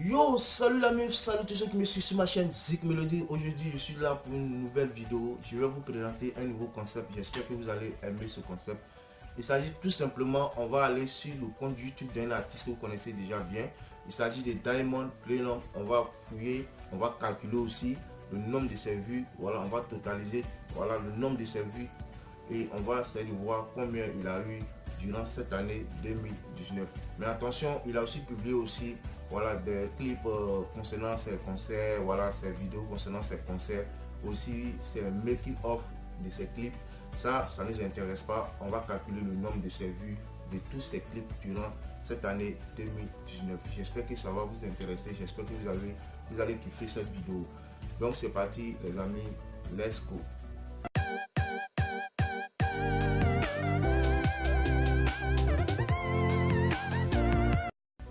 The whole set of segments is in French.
Yo, salut la meuf, salut tous ceux qui me suivent sur ma chaîne Zik Melody. Aujourd'hui, je suis là pour une nouvelle vidéo. Je vais vous présenter un nouveau concept. J'espère que vous allez aimer ce concept. Il s'agit tout simplement, on va aller sur le compte YouTube d'un artiste que vous connaissez déjà bien. Il s'agit de Diamond Platnumz. On va fouiller, on va calculer aussi le nombre de ses vues. Voilà, on va totaliser voilà, le nombre de ses vues. Et on va essayer de voir combien il a eu durant cette année 2019. Mais attention, il a aussi publié aussi voilà, des clips concernant ses concerts, voilà, ses vidéos concernant ses concerts, aussi ses making of de ses clips. Ça ne nous intéresse pas. On va calculer le nombre de ses vues de tous ses clips durant cette année 2019. J'espère que ça va vous intéresser. J'espère que vous allez kiffer cette vidéo. Donc c'est parti les amis, let's go.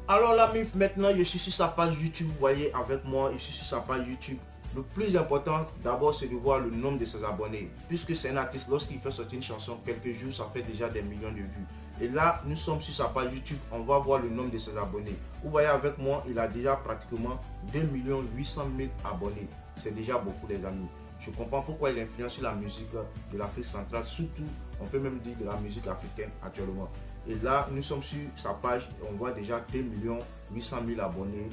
Alors la MIF, maintenant je suis sur sa page YouTube, vous voyez avec moi, je suis sur sa page YouTube. Le plus important d'abord c'est de voir le nombre de ses abonnés. Puisque c'est un artiste, lorsqu'il fait sortir une chanson, quelques jours, ça fait déjà des millions de vues. Et là, nous sommes sur sa page YouTube, on va voir le nombre de ses abonnés. Vous voyez avec moi, il a déjà pratiquement 2 800 000 abonnés. C'est déjà beaucoup les amis. Je comprends pourquoi il influence sur la musique de l'Afrique centrale, surtout, on peut même dire de la musique africaine actuellement. Et là, nous sommes sur sa page, on voit déjà 2 800 000 abonnés.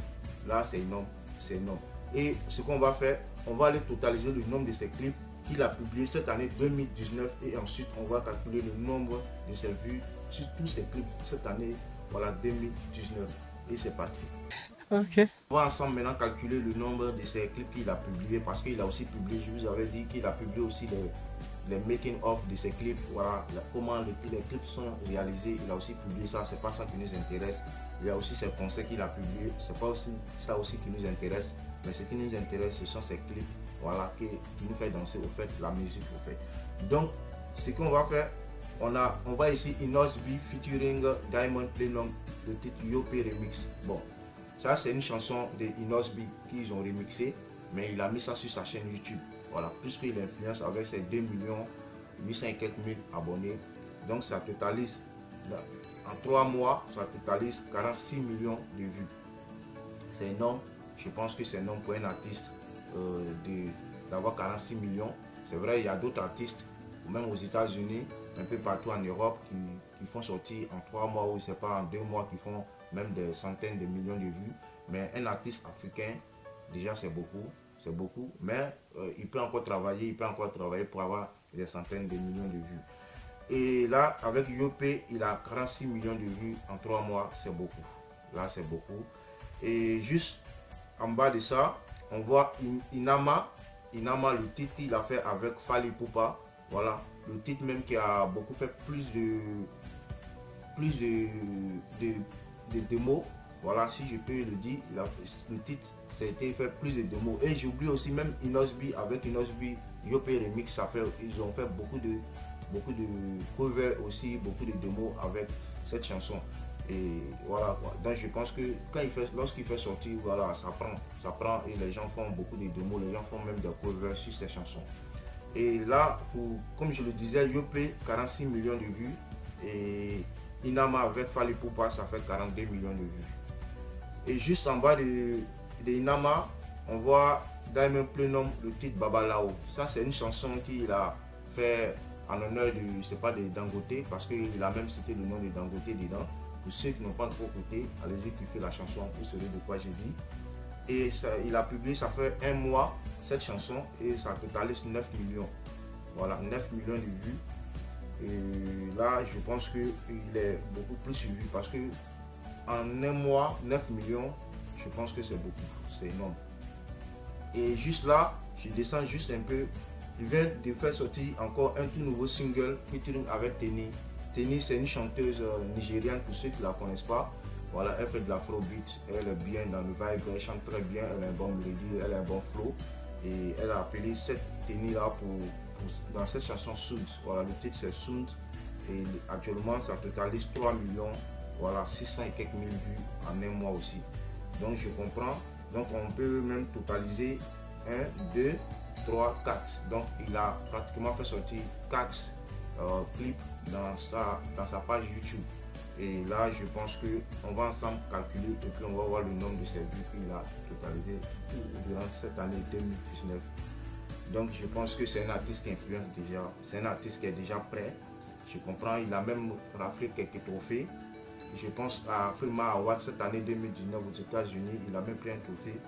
Là, c'est énorme, c'est énorme. Et ce qu'on va faire, on va aller totaliser le nombre de ses clips qu'il a publié cette année 2019 et ensuite on va calculer le nombre de ses vues sur tous ses clips cette année, voilà 2019. Et c'est parti. Ok. On va ensemble maintenant calculer le nombre de ses clips qu'il a publié parce qu'il a aussi publié, je vous avais dit qu'il a publié aussi les making of de ses clips, voilà comment les clips sont réalisés. Il a aussi publié ça, c'est pas ça qui nous intéresse. Il y a aussi ses concerts qu'il a publié, c'est pas aussi ça aussi qui nous intéresse, mais ce qui nous intéresse ce sont ses clips, voilà qui nous fait danser au fait, la musique au fait. Donc ce qu'on va faire, on va ici Inosby featuring Diamond Platnumz, le titre Yopé Remix. Bon, ça c'est une chanson de Inosby qu'ils ont remixé, mais il a mis ça sur sa chaîne YouTube. Voilà, puisqu'il influence avec ses 2 800 000 abonnés. Donc ça totalise, en 3 mois, ça totalise 46 millions de vues. C'est énorme. Je pense que c'est énorme pour un artiste d'avoir 46 millions. C'est vrai, il y a d'autres artistes, même aux États-Unis, un peu partout en Europe, qui font sortir en 3 mois ou c'est pas en 2 mois, qui font même des centaines de millions de vues. Mais un artiste africain, déjà c'est beaucoup, mais il peut encore travailler, pour avoir des centaines de millions de vues. Et là, avec Yopé, il a 46 millions de vues en 3 mois, c'est beaucoup. Là, c'est beaucoup. Et juste en bas de ça, on voit Inama, le titre qu'il a fait avec Fally Ipupa. Voilà, le titre même qui a beaucoup fait plus de démos. Voilà, si je peux le dire, le titre, ça a été fait plus de démos. Et j'oublie aussi même Inosby, avec Inosby, Yopé Remix, ils ont fait beaucoup de covers aussi, beaucoup de démos avec cette chanson. Et voilà quoi. Donc je pense que lorsqu'il fait sortir, voilà, ça prend et les gens font beaucoup de démos, les gens font même des covers sur ces chansons. Et là, comme je le disais, Yopé, 46 millions de vues. Et Inama avec Fally Ipupa, ça fait 42 millions de vues. Et juste en bas de Inama, on voit Diamond Platnumz, le titre Babalao. Ça, c'est une chanson qu'il a fait en honneur de Dangote, parce qu'il a même cité le nom de Dangote dedans. Pour ceux qui n'ont pas trop écouté, allez-y écouter la chanson, vous saurez de quoi j'ai dit. Et ça, il a publié, ça fait 1 mois, cette chanson, et ça totalise 9 millions. Voilà, 9 millions de vues. Et là, je pense qu'il est beaucoup plus suivi parce que en 1 mois, 9 millions, je pense que c'est beaucoup, c'est énorme. Et juste là, je descends juste un peu. Il vient de faire sortir encore un tout nouveau single featuring avec Teni. Teni, c'est une chanteuse nigériane pour ceux qui ne la connaissent pas. Voilà, elle fait de l'afrobeat, elle est bien dans le vibe, elle chante très bien, elle a un bon mélodie, elle a un bon flow. Et elle a appelé cette Teni là dans cette chanson Sound. Voilà, le titre c'est Sound. Et actuellement, ça totalise 3 millions, voilà, 600 et quelques mille vues en 1 mois aussi. Donc je comprends. Donc on peut même totaliser 1, 2, 3, 4. Donc il a pratiquement fait sortir 4 clips dans sa page YouTube. Et là, je pense qu'on va ensemble calculer et puis on va voir le nombre de ses vues qu'il a totalisé durant cette année 2019. Donc je pense que c'est un artiste qui influence déjà, c'est un artiste qui est déjà prêt. Je comprends, il a même raflé quelques trophées. Je pense à Freema Award cette année 2019 aux États-Unis, il a même pris un trophée.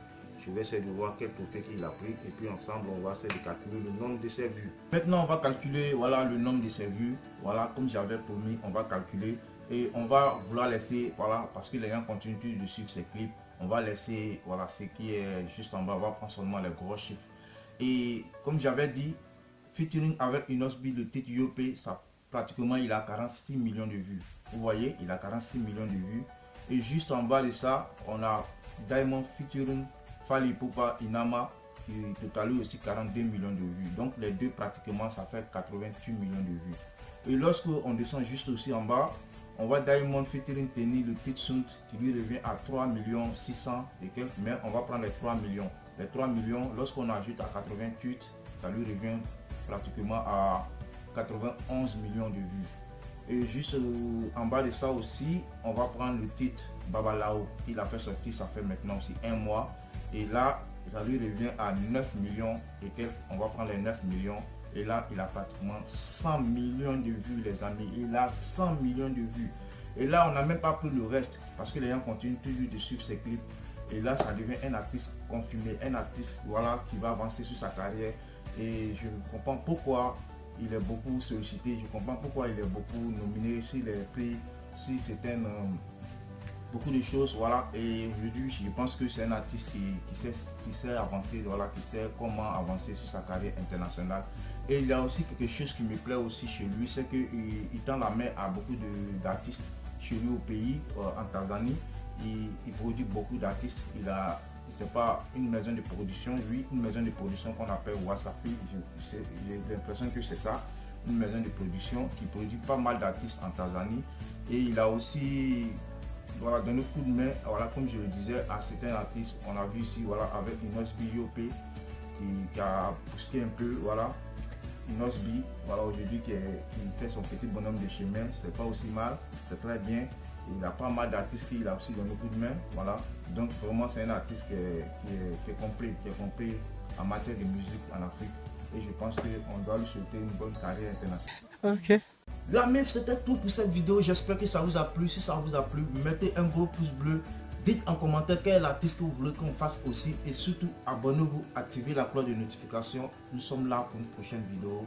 Je vais essayer de voir quel trophée qu'il a pris et puis ensemble on va essayer de calculer le nombre de ses vues. Maintenant on va calculer voilà le nombre de ses vues. Voilà, comme j'avais promis, on va calculer et on va vouloir laisser, voilà, parce que les gens continuent de suivre ces clips, on va laisser voilà ce qui est juste en bas, on va prendre seulement les gros chiffres. Et comme j'avais dit, featuring avec Inosby, le titre Yopé, ça pratiquement il a 46 millions de vues. Vous voyez, il a 46 millions de vues. Et juste en bas de ça, on a Diamond featuring Fally Ipupa Inama qui totalise aussi 42 millions de vues. Donc les deux pratiquement ça fait 88 millions de vues. Et lorsque on descend juste aussi en bas, on voit Diamond featuring Tenny, le titre Sunt qui lui revient à 3 600 et quelques, mais on va prendre les 3 millions. Les 3 millions, lorsqu'on ajoute à 88, ça lui revient pratiquement à 91 millions de vues. Et juste en bas de ça aussi, on va prendre le titre Babalao. Il a fait sortir, ça fait maintenant aussi un mois. Et là, ça lui revient à 9 millions et quelques. On va prendre les 9 millions. Et là, il a pratiquement 100 millions de vues, les amis. Il a 100 millions de vues. Et là, on n'a même pas pris le reste parce que les gens continuent toujours de suivre ses clips. Et là, ça devient un artiste confirmé, un artiste voilà, qui va avancer sur sa carrière. Et je comprends pourquoi il est beaucoup sollicité, je comprends pourquoi il est beaucoup nominé sur les prix, sur certaines, beaucoup de choses, voilà. Et aujourd'hui, je pense que c'est un artiste qui sait avancer, voilà, qui sait comment avancer sur sa carrière internationale. Et il y a aussi quelque chose qui me plaît aussi chez lui, c'est qu'il tend la main à beaucoup d'artistes chez lui au pays, en Tanzanie. Il produit beaucoup d'artistes. C'est pas une maison de production, lui, une maison de production qu'on appelle Wasafi. J'ai l'impression que c'est ça, une maison de production qui produit pas mal d'artistes en Tanzanie. Et il a aussi voilà, donné coup de main, voilà, comme je le disais, à certains artistes. On a vu ici voilà, avec Inosby Yopé qui a poussé un peu, voilà, Inosby, voilà, aujourd'hui qui fait son petit bonhomme de chemin. C'est pas aussi mal, c'est très bien. Il a pas mal d'artistes qu'il a aussi donné coup de main, voilà. Donc vraiment c'est un artiste qui est compris en matière de musique en Afrique. Et je pense qu'on doit lui souhaiter une bonne carrière internationale. Ok. Là même c'était tout pour cette vidéo. J'espère que ça vous a plu. Si ça vous a plu, mettez un gros pouce bleu. Dites en commentaire quel est l'artiste que vous voulez qu'on fasse aussi. Et surtout abonnez-vous, activez la cloche de notification. Nous sommes là pour une prochaine vidéo.